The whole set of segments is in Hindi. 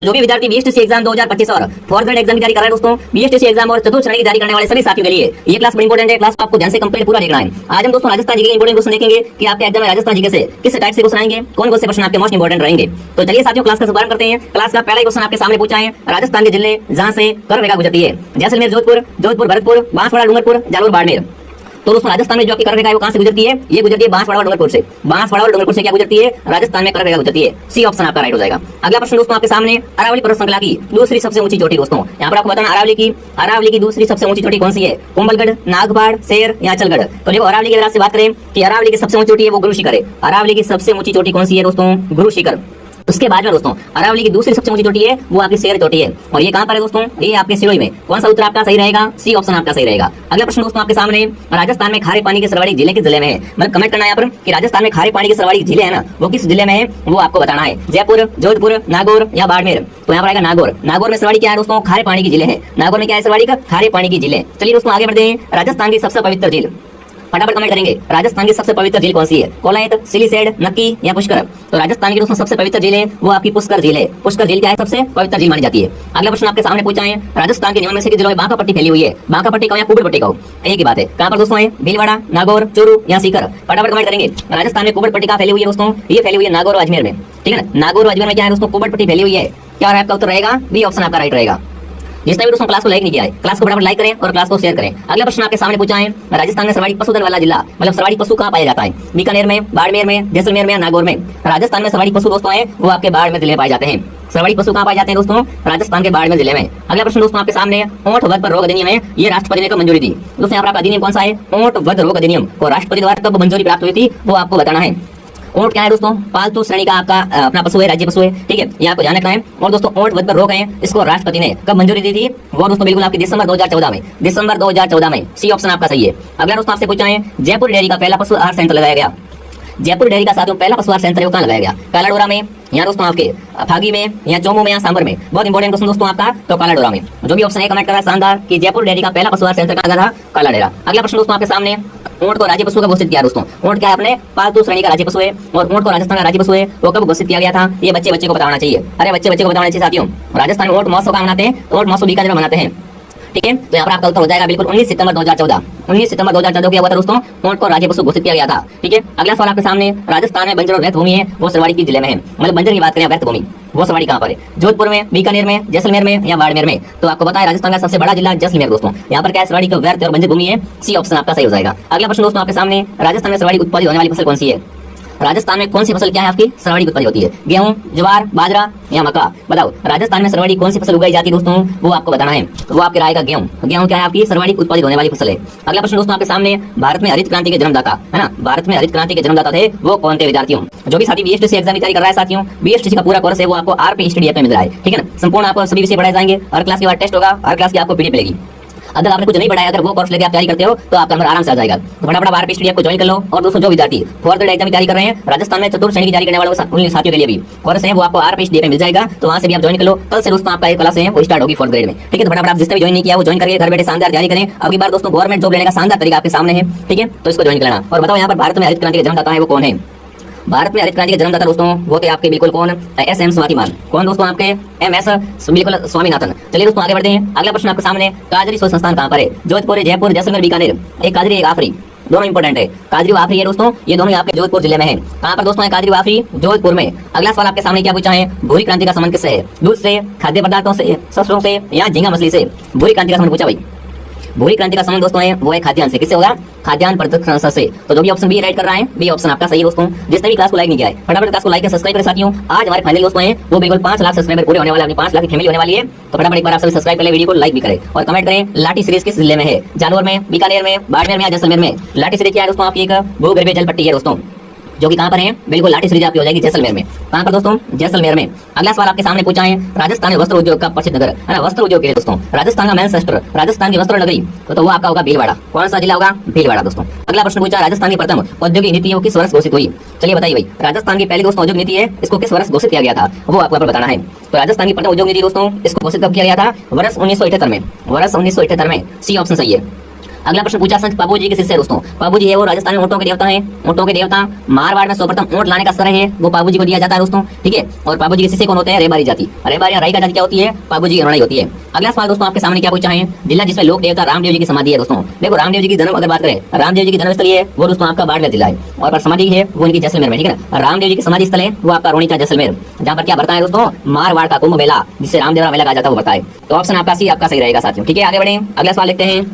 जो भी विद्यार्थी बीएसटीसी एग्जाम 2025 और फोर्थ ग्रेड एग्जाम की तैयारी कर रहे हैं दोस्तों, बीएसटीसी एग्जाम और चतुर्थ श्रेणी की तैयारी करने वाले सभी साथियों के लिए ये क्लास बड़ी इंपॉर्टेंट है। क्लास को आपको ध्यान से कंप्लीट पूरा देखना है। आज हम दोस्तों राजस्थान जी के इंपॉर्टेंट क्वेश्चन देखेंगे कि आपके एग्जाम में राजस्थान जी से किस टाइप से क्वेश्चन आएंगे, कौन से प्रश्न आपके मोस्ट इंपॉर्टेंट रहेंगे। तो चलिए साथियों क्लास का शुभारंभ करते हैं। क्लास का पहला क्वेश्चन आपके सामने पूछा है राजस्थान के जिले जहां से कर रेखा गुजरती है, जैसलमेर, जोधपुर, भरतपुर, बांसवाड़ा, डूंगरपुर, जालोर, बाड़मेर। तो दोस्तों राजस्थान में जो आपकी कर रेखा है वो कहां से गुजरती है? ये गुजरती है बांसवाड़ा और डूंगरपुर से। बांसवाड़ा और डूंगरपुर से क्या गुजरती है? राजस्थान में कर रेखा गुजरती है। सी ऑप्शन आपका राइट हो जाएगा। अगला प्रश्न दोस्तों आपके सामने अरावली पर्वत श्रृंखला की दूसरी सबसे ऊंची चोटी दोस्तों, यहाँ पर आपको बताना अरावली की दूसरी सबसे ऊंची चोटी कौन सी है? कुंभलगढ़, नागपाड़, शेर या चलगढ़। तो देखो अरावली की से बात करें कि अरावली की सबसे ऊंची चोटी है वो गुरु शिखर है। अरावली की सबसे ऊंची चोटी कौन सी है दोस्तों? गुरु शिखर। उसके बाद में दोस्तों अरावली की दूसरी सबसे ऊंची चोटी है वो आपकी शेर चोटी है, और ये कहां पर है दोस्तों? ये आपके सिरोही में। कौन सा उत्तर आपका सही रहेगा? सी ऑप्शन आपका सही रहेगा। अगला प्रश्न दोस्तों आपके सामने राजस्थान में खारे पानी के सर्वाधिक जिले किस जिले में है? मतलब कमेंट करना है यहाँ पर कि राजस्थान में खारे पानी के सर्वाधिक जिले है ना, वो किस जिले में है वो आपको बताना है। जयपुर, जोधपुर, नागौर या बाड़मेर। तो यहाँ पर आएगा नागौर। नागौर में सर्वाधिक क्या है दोस्तों? खारे पानी की जिले है। नागौर में क्या है सर्वाधिक? खारे पानी की जिले। चलिए दोस्तों आगे बढ़ते हैं। राजस्थान की सबसे पवित्र झील, फटाफट कमेंट करेंगे। राजस्थान की सबसे पवित्र झील कौन सी है? कोलायत, सिलीसेड, नक्की या पुष्कर। तो राजस्थान की दोस्तों सबसे पवित्र झील है वो आपकी पुष्कर झील है। पुष्कर झील क्या है? सबसे पवित्र झील मानी जाती है। अगला प्रश्न आपके सामने पूछा है राजस्थान के निम्न में से किस जिलों में बांका पट्टी फैली हुई है? बांका पट्टी कहो या कुबड़ पट्टी कहो, एक ही बात है। कहां पर दोस्तों है? भीलवाड़ा, नागौर, चूरू या सीकर। फटाफट कमेंट करेंगे। राजस्थान में कुबड़ पट्टी कहां फैली हुई है दोस्तों? ये फैली हुई है नागौर और अजमेर में, ठीक है ना। नागौर और अजमेर में क्या है दोस्तों? कुबड़ पट्टी फैली हुई है। क्या आपका उत्तर रहेगा? बी ऑप्शन आपका राइट रहेगा। जिसने भी दोस्तों क्लास को लाइक नहीं किया है, क्लास को फटाफट लाइक करें और क्लास को शेयर करें। अगला प्रश्न आपके सामने पूछा है राजस्थान में सर्वाधिक पशुधन वाला जिला, मतलब सर्वाधिक पशु कहां पाया जाता है? बीकानेर में, बाड़मेर में, जैसलमेर में या नागौर में। राजस्थान में सर्वाधिक पशु दोस्तों है वो आपके बाड़मेर जिले में पाए जाते हैं। सर्वाधिक पशु कहां पाए जाते हैं दोस्तों? राजस्थान के बाड़मेर जिले में। अगला प्रश्न दोस्तों आपके सामने ऊंट वध पर रोग अधिनियम है, ये राष्ट्रपति ने कब मंजूरी दी? दोस्तों यहाँ पर आपका अधिनियम कौन सा है? ऊंट वध रोग अधिनियम को राष्ट्रपति द्वारा कब मंजूरी प्राप्त हुई थी वो आपको बताना है। ऊंट क्या है दोस्तों? पालतू श्रेणी का आपका अपना पशु है, राज्य पशु है, ठीक है, ये आपको ध्यान रखना है। और दोस्तों ऊंट वध पर रोक है, इसको राष्ट्रपति ने कब मंजूरी दी थी? वो दोस्तों बिल्कुल आपकी दिसंबर 2014 में। दिसंबर 2014 में। सी ऑप्शन आपका सही है। अगला दोस्तों आपसे पूछा है जयपुर डेयरी का पहला पशु आहार संयंत्र लगाया गया। जयपुर डेयरी का साथियों पहला पशु आहार संयंत्र कहां लगाया गया? कालाडोरा में, या दोस्तों आपके फागी में, या चोमू में, या सांबर में। बहुत इंपॉर्टेंट क्वेश्चन दोस्तों आपका, तो कालाडोरा में। जो भी ऑप्शन है कमेंट कर रहा है शानदार कि जयपुर डेयरी का पहला पशु आहार संयंत्र कहां लगा था? कालाडेरा। अगला प्रश्न दोस्तों आपके सामने ऊंट को राज्य पशु का घोषित किया दोस्तों। ऊंट क्या है? अपने पालतू श्रेणी का राज्य पशु है, और ऊंट को राजस्थान का राज्य पशु है वो कब घोषित किया गया था? ये बच्चे को बताना चाहिए। अरे बच्चे को बताना चाहिए साथियों। राजस्थान में ऊंट महोत्सव का मनाते हैं, ऊंट महोत्सव बीकानेर में मनाते हैं, ठीक है। तो यहाँ पर आपका उत्तर हो जाएगा बिल्कुल 19 सितंबर 2014। 19 सितंबर 2014 क्या हुआ था दोस्तों? ऊंट को राज्य पशु घोषित किया गया था, ठीक है। अगला सवाल आपके सामने राजस्थान में बंजर और व्यर्थ भूमि है वो सर्वाधिक किस जिले में है? मतलब बंजर की बात करें, व्यर्थ भूमि वो सर्वाधिक कहां पर है? जोधपुर में, बीकानेर में, जैसलमेर में या बाड़मेर में। तो आपको पता है राजस्थान का सबसे बड़ा जिला जैसलमेर दोस्तों। यहाँ पर क्या है? सर्वाधिक व्यर्थ और बंजर भूमि है। सी ऑप्शन आपका सही हो जाएगा। अगला प्रश्न दोस्तों आपके सामने राजस्थान में सर्वाधिक उत्पादित होने वाली फसल कौन सी है? राजस्थान में कौन सी फसल क्या है आपकी सर्वाधिक उत्पादित होती है? गेहूं, ज्वार, बाजरा या मक्का। बताओ राजस्थान में सर्वाधिक कौन सी फसल उगाई जाती है दोस्तों? वो आपको बताना है। वो आपके राय का गेहूं। गेहूं क्या है? आपकी सर्वाधिक उत्पादित होने वाली फसल है। अगला प्रश्न दोस्तों आपके सामने भारत में हरित क्रांति के जन्मदाता है ना, भारत में हरित क्रांति के जन्मदाता थे वो कौन थे विद्यार्थियों? जो भी साथी बीएसटीसी एग्जाम की तैयारी कर रहा है साथियों, बीएसटीसी का पूरा कोर्स है वो आपको आरपी स्टडी ऐप में मिल रहा है, ठीक है ना। संपूर्ण आपको सभी विषय पढ़ाए जाएंगे, हर क्लास के बाद टेस्ट होगा, हर क्लास की आपको पीडीएफ मिलेगी। अगर आपने कुछ नहीं पढ़ाया, अगर वो कोर्स लेके आप तैयारी करते हो तो आपका नंबर आराम से आ जाएगा। तो फटाफट आरपी स्टडी ऐप को ज्वाइन कर लो। और दोस्तों जो विद्यार्थी फोर्थ ग्रेड एग्जाम की तैयारी कर रहे हैं, राजस्थान में चतुर्थ श्रेणी की तैयारी करने वाले उन साथियों के लिए भी कोर्स है वो आपको आरपी स्टडी ऐप में मिल जाएगा, तो वहां से भी आप ज्वाइन कर लो। कल से दोस्तों आपका एक क्लास है वो स्टार्ट होगी फोर्थ ग्रेड में, ठीक है। तो फटाफट आप जिसने भी ज्वाइन नहीं किया वो ज्वाइन करके घर बैठे शानदार तैयारी करें। अगली बार दोस्तों गवर्नमेंट जॉब लेने का शानदार तरीका आपके सामने है, ठीक है, तो इसको ज्वाइन कर लेना। और बताओ यहाँ पर भारत में हरित क्रांति के जन्मदाता है वो कौन है? भारत में हरित क्रांति के जन्मदाता दोस्तों वो थे आपके बिल्कुल कौन? एस.एम. स्वामीनाथन। कौन दोस्तों? आपके एम.एस. बिल्कुल स्वामीनाथन। चलिए दोस्तों आगे बढ़ते हैं। अगला प्रश्न आपके सामने काजरी शोध संस्थान कहां पर है? जोधपुर, जयपुर, जैसलमेर, बीकानेर। एक काजरी एक आफरी, दोनों इंपॉर्टेंट है। काजरी आफरी है दोस्तों, ये दोनों आपके जोधपुर जिले में है। कहां पर दोस्तों है काजरी आफरी? जोधपुर में। अगला सवाल आपके सामने क्या पूछा है? भूरी क्रांति का संबंध किससे है? दूध से, खाद्य पदार्थों से, शस्त्रों से या झींगा मछली से? भूरी क्रांति का संबंध पूछा भाई। भूरी क्रांति का संबंध दोस्तों है वो है खाद्यान्न से। किससे होगा? खाद्यान्न प्रसंस्करण से। तो जो भी ऑप्शन बी राइट कर रहा है, बी ऑप्शन आपका सही है दोस्तों। जिसने भी क्लास को लाइक नहीं किया है फटाफट क्लास को लाइक और सब्सक्राइब करें साथियों। आज हमारे फाइनल दोस्तों हैं वो बिल्कुल 5 लाख सब्सक्राइबर पूरे होने वाले, अपनी 5 लाख की फैमिली होने वाली है। तो फटाफट एक बार आप सभी सब्सक्राइब कर ले, वीडियो को लाइक भी करें और कमेंट करें लाठी सीरीज किस जिले में है? जालोर में, बीकानेर में, बाड़मेर में या जैसलमेर में? लाठी सीरीज क्या है दोस्तों? आपकी एक भूगर्भीय जल पट्टी है दोस्तों, जो कि कहां पर है? बिल्कुल लाठी सीरीज आपकी हो जाएगी जैसलमेर में। कहां पर दोस्तों? जैसलमेर में। अगला सवाल आपके सामने पूछा है राजस्थान में वस्त्र उद्योग का प्रसिद्ध नगर है ना, वस्त्र उद्योग के लिए दोस्तों राजस्थान का मैनचेस्टर, राजस्थान की वस्त्र नगरी, तो वो आपका होगा भीलवाड़ा। कौन सा जिला होगा? भीलवाड़ा दोस्तों। अगला प्रश्न पूछा राजस्थान की प्रथम औद्योगिक नीति किस वर्ष घोषित हुई? चलिए बताइए भाई, राजस्थान की पहली दोस्तों औद्योगिक नीति है, इसको किस वर्ष घोषित किया गया था वो आपको यहाँ पर बताना है। तो राजस्थान की प्रथम औद्योगिक नीति दोस्तों इसको घोषित कब किया गया था? वर्ष 1978 में। वर्ष 1978 में। सी ऑप्शन सही है। अगला प्रश्न पूछा संत पाबू जी के शिष्य है दोस्तों। पाबू जी है वो राजस्थान में ऊँटों के देवता है, ऊँटों के देवता। मारवाड़ में सर्वप्रथम ऊँट लाने का श्रेय है वो पाबू जी को दिया जाता है दोस्तों, ठीक है। और पाबू जी के शिष्य कौन होते हैं? रेबारी जाति। रेबारी राई का जाति क्या होती है? पाबू जी की लड़ाई होती है। अगला सवाल दोस्तों आपके सामने क्या पूछा है? जिला जिसमें लोक देवता रामदेव जी की समाधि है दोस्तों। देखो रामदेव जी की जन्म अगर बात करें, रामदेव जी की जन्म स्थल है वो दोस्तों आपका बाड़मेर जिला है, और समाधि है वो उनकी जैसलमेर में, ठीक है ना। रामदेव जी की समाधि स्थल है वो आपका रोनिका जैसलमेर, जहाँ पर क्या बढ़ता है दोस्तों? मारवाड़ का कुंभ मेला, जिसे रामदेवरा मेला कहा जाता है, वो बढ़ता है। तो ऑप्शन आपका सी आपका सही रहेगा साथियों, ठीक है। आगे बढ़े, अगला सवाल लिखते हैं।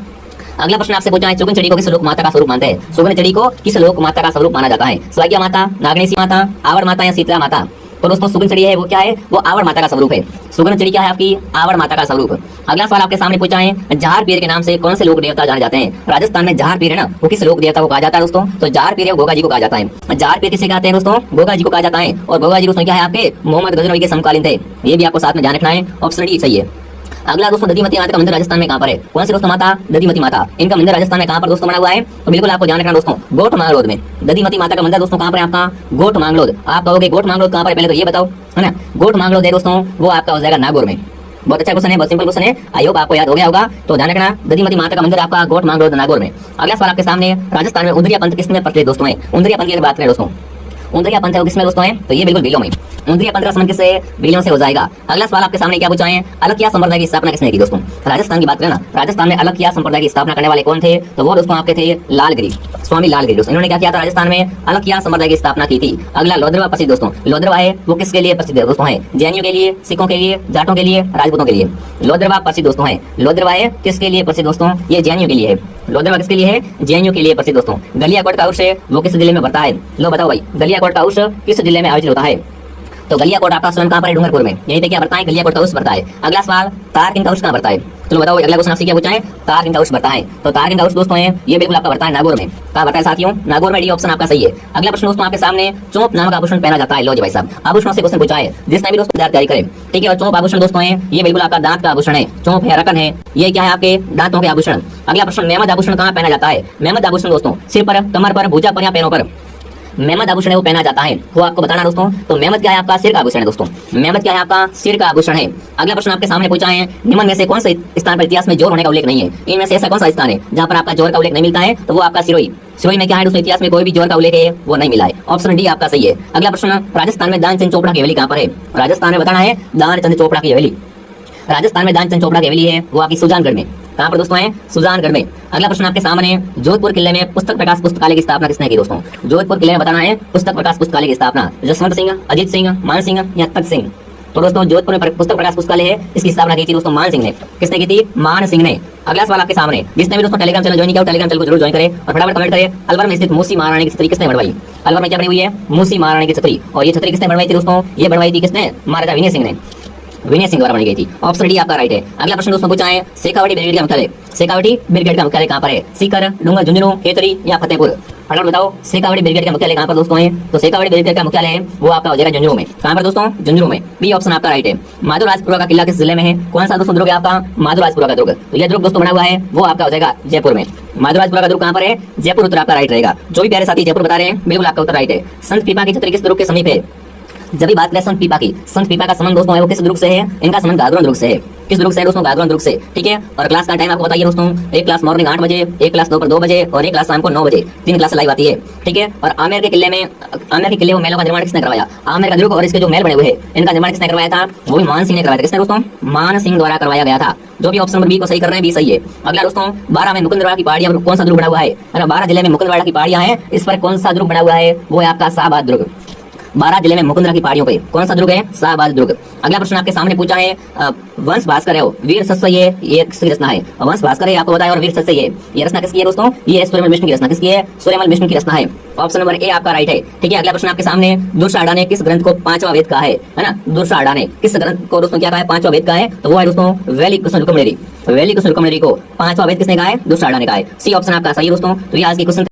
अगला प्रश्न आपसे पूछा है सुगन चढ़ी को किस लोक माता का स्वरूप मानते हैं? सुगन चढ़ी को किस लोक माता का स्वरूप माना जाता है? स्वाज्ञा माता, नागणेशी माता, आवड़ माता या शीतला माता? तो दोस्तों सुगन चढ़ी है वो क्या है? वो आवड़ माता का स्वरूप है। सुगन चढ़ी क्या है आपकी? आवड़ माता का स्वरूप। अगला सवाल आपके सामने पूछा है जहार पीर के नाम से कौन से लोक देवता जाने जाते हैं? राजस्थान में जहार पीर है ना, वो किस लोक देवता को कहा जाता है दोस्तों? तो जहार पीर है गोगा जी को कहा जाता है। जहार पीर किसे कहते हैं दोस्तों? गोगा जी को कहा जाता है। और गोगा जी दोस्तों क्या है आपके? मोहम्मद गजनवी के समकालीन थे, ये भी आपको साथ में ध्यान रखना है। ऑप्शन डी सही है। अगला दोस्तों दधीमती माता का मंदिर राजस्थान में कहां पर है? कौन सी दोस्तों माता? दधीमती माता। इनका मंदिर राजस्थान में कहां पर दोस्तों बना हुआ है? तो बिल्कुल आपको ध्यान रखना दोस्तों, गोठ मांगलोद में। दधीमती माता का मंदिर दोस्तों कहां पर है आपका? गोठ मांगलोद। आप कहोगे गोठ मांगलोद कहां पर है, पहले तो ये बताओ, है ना। गोठ मांगलोद है दोस्तों वो आपका हो जाएगा नागौर में। बहुत अच्छा क्वेश्चन है, बहुत सिंपल क्वेश्चन है, आई होप आपको याद हो गया होगा। तो ध्यान रखना, दधीमती माता का मंदिर आपका गोठ मांगलोद नागौर में। अगला सवाल आपके सामने, राजस्थान में उंदरिया पंथ किसमें प्रचलित दोस्तों है? उंदरिया पंथ की बात करें दोस्तों, उंदरिया पंथ है वो किसमें दोस्तों है? तो ये बिल्कुल भीलों में। उंदरिया पंथ का संबंध किससे? भीलों से हो जाएगा। अगला सवाल आपके सामने क्या पूछा है? अलकिया संप्रदाय की स्थापना किसने की दोस्तों? राजस्थान की बात करें ना, राजस्थान में अलकिया संप्रदाय की स्थापना करने वाले कौन थे? तो वो दोस्तों आपके थे लालगिरी, स्वामी लालगिरी दोस्तों। इन्होंने क्या किया था? राजस्थान में अलकिया संप्रदाय की स्थापना की थी। अगला लोद्रवा प्रसिद्ध दोस्तों। लोद्रवा है वो किसके लिए प्रसिद्ध है दोस्तों? है जैनियों के लिए, सिखों के लिए, जाटों के लिए, राजपूतों के लिए। लोद्रवा प्रसिद्ध दोस्तों है। लोद्रवा है किसके लिए प्रसिद्ध दोस्तों? ये जैनियों के लिए है। लोद्रवा किसके लिए है? जैनियों के लिए प्रसिद्ध दोस्तों। गलियाकोट का उर्स है वो किस जिले में पड़ता है? लो बताओ भाई, गलियाकोट का उर्स किस जिले में आयोजित होता है? तो गलियाकोट आपका स्वयं कहां पर है? डूंगरपुर में। यहीं पे क्या बढ़ता है? गलियाकोट का उर्स बढ़ता है। अगला सवाल, तारकिन का उर्स कहां बढ़ता है? चलो बताओ, अगला क्वेश्चन आपसे क्या पूछा है? तारकिन का उर्स बढ़ता है। तो तारकिन का उर्स दोस्तों है ये बिल्कुल आपका बढ़ता है नागौर में। कहां बढ़ता है साथियों? नागौर में। डी ऑप्शन आपका सही है। अगला प्रश्न दोस्तों आपके सामने, चौंप नामक आभूषण पहना जाता है। लो जी भाई साहब, आभूषणों से क्वेश्चन पूछा है, जिसने भी दोस्तों तैयारी करें, ठीक है। और चौंप आभूषण दोस्तों है ये बिल्कुल आपका दांत का आभूषण है। चौंप है, रकन है, ये क्या है आपके? दांतों के आभूषण। अगला प्रश्न, मेहमद आभूषण कहां पहना जाता है? मेहमद आभूषण दोस्तों सिर पर, कमर पर, भुजा पर या पैरों पर मेहमद आभूषण है वो पहना जाता है, वो आपको बताना दोस्तों। तो मेहमद क्या है आपका? सिर का आभूषण है दोस्तों। मेहमद क्या है आपका? सिर का आभूषण है। अगला प्रश्न आपके सामने पूछा है, निम्न में से कौन से स्थान पर इतिहास में जोर होने का उल्लेख नहीं है? इनमें से ऐसा कौन सा स्थान है जहां पर आपका जोर का उल्लेख नहीं मिलता है? तो वो आपका सिरोही। सिरोही में क्या है दोस्तों? इतिहास में कोई भी जोर का उल्लेख है वो नहीं मिला है। ऑप्शन डी आपका सही है। अगला प्रश्न, राजस्थान में दानचंद चोपड़ा की हवेली कहां पर है? राजस्थान में बताना है दानचंद चोपड़ा की हवेली। राजस्थान में दानचंद चोपड़ा की हवेली है वो आपकी सुजानगढ़ में। कहां पर दोस्तों है? सुजानगढ़ में। अगला प्रश्न आपके सामने, जोधपुर किले में पुस्तक प्रकाश पुस्तकालय की स्थापना किसने की दोस्तों? जोधपुर किले में बताना है पुस्तक प्रकाश पुस्तकालय की स्थापना जसवंत सिंह, अजीत सिंह, मान सिंह या तख्त सिंह? तो दोस्तों जोधपुर में पुस्तक प्रकाश पुस्तकालय है, इसकी स्थापना की थी दोस्तों मान सिंह ने। किसने की थी? मान सिंह ने। अगला सवाल आपके सामने, जिसने भी दोस्तों टेलीग्राम चैनल ज्वाइन किया टेलीग्राम चैनल को जरूर ज्वाइन करें और फटाफट कमेंट करें, अलवर में स्थित मूसी महारानी की छतरी किसने बनवाई? अलवर में क्या बनी हुई है? मूसी महारानी की छतरी। और ये छतरी किसने बनवाई थी दोस्तों? ये बनवाई थी किसने? महाराजा विनय सिंह ने। विनय सिंह द्वारा बनी गई थी। ऑप्शन डी आपका राइट है। अगला प्रश्न दोस्तों पूछा है, शेखावटी ब्रिगेड का मुख्यालय, शेखावटी ब्रिगेड का मुख्यालय कहां पर है? सीकर, डूंगर, झुंझुनू, खेतरी या फतेहपुर? फटाफट बताओ, शेखावटी ब्रिगेड का मुख्यालय कहां पर दोस्तों है? तो शेखावटी ब्रिगेड का मुख्यालय है वो आपका हो जाएगा झुंझुनू में। कहां पर दोस्तों? झुंझुनू में। बी ऑप्शन आपका राइट है। माधोराजपुरा का किला किस जिले में है? कौन सा दोस्तों दुर्ग है आपका? माधोराजपुरा का दुर्ग। तो यह दुर्ग दोस्तों बना हुआ है वो आपका हो जाएगा जयपुर में। माधोराजपुरा का दुर्ग कहां पर है? जयपुर। उत्तर आपका राइट रहेगा। जो भी प्यारे साथी जयपुर बता रहे हैं बिल्कुल आपका उत्तर राइट है। संत पीपा की छतरी किस दुर्ग के समीप है? जब भी बात करें संत पीपा की, संत पीपा का संबंध दोस्तों है वो किस दुर्ग से है? इनका संबंध गागरोन दुर्ग से है। किस दुर्ग से है दोस्तों? गागरोन दुर्ग से, ठीक है। और क्लास का टाइम आपको बताइए दोस्तों, एक क्लास मॉर्निंग 8 बजे, एक क्लास दोपहर 2 बजे और एक क्लास शाम को 9 बजे, 3 क्लास लाइव आती है, ठीक है। और आमेर के किले में, आमेर के किले वो महलों का निर्माण किसने करवाया? आमेर का दुर्ग और इसके जो महल बने हुए हैं इनका निर्माण किसने करवाया था? वो भी मान सिंह ने करवाया था। किसने दोस्तों? मान सिंह द्वारा करवाया गया था। जो भी ऑप्शन नंबर बी को सही कर रहे हैं, बी सही है। अगला दोस्तों, 12 में मुकुंदवाड़ा की पहाड़ियां पर कौन सा दुर्ग बना हुआ है? 12 जिले में मुकुंदवाड़ा की पहाड़ियां हैं, इस पर कौन सा दुर्ग बना हुआ है? वो है आपका शाहबाद दुर्ग। 12 जिले में मुकुंदरा की पहाड़ियों पे कौन सा दुर्ग है? शाहबाद दुर्ग। अगला प्रश्न आपके सामने पूछा है, वंश भास्कर है वो वीर सत्सय ये किसकी रचना है? वंश भास्कर है आपको बताया और वीर सत्सय ये रचना किसकी है दोस्तों? ये सूर्यमल विष्णु की रचना। किसकी है? सूर्यमल विष्णु की रचना है। ऑप्शन नंबर ए आपका राइट है, ठीक है। अगला प्रश्न आपके सामने, दुर्शाढ़ा ने किस ग्रंथ को 5वां वेद कहा है ना? दुर्शाढ़ा ने किस ग्रंथ को दोस्तों क्या कहा है? 5वां वेद कहा है, तो वो है दोस्तों वैली कुसुम रुकमणि। वैली कुसुम रुकमणि को 5वां वेद किसने कहा है? दुर्शाढ़ा ने कहा है। सी ऑप्शन आपका सही है दोस्तों। तो ये आज की क्वेश्चन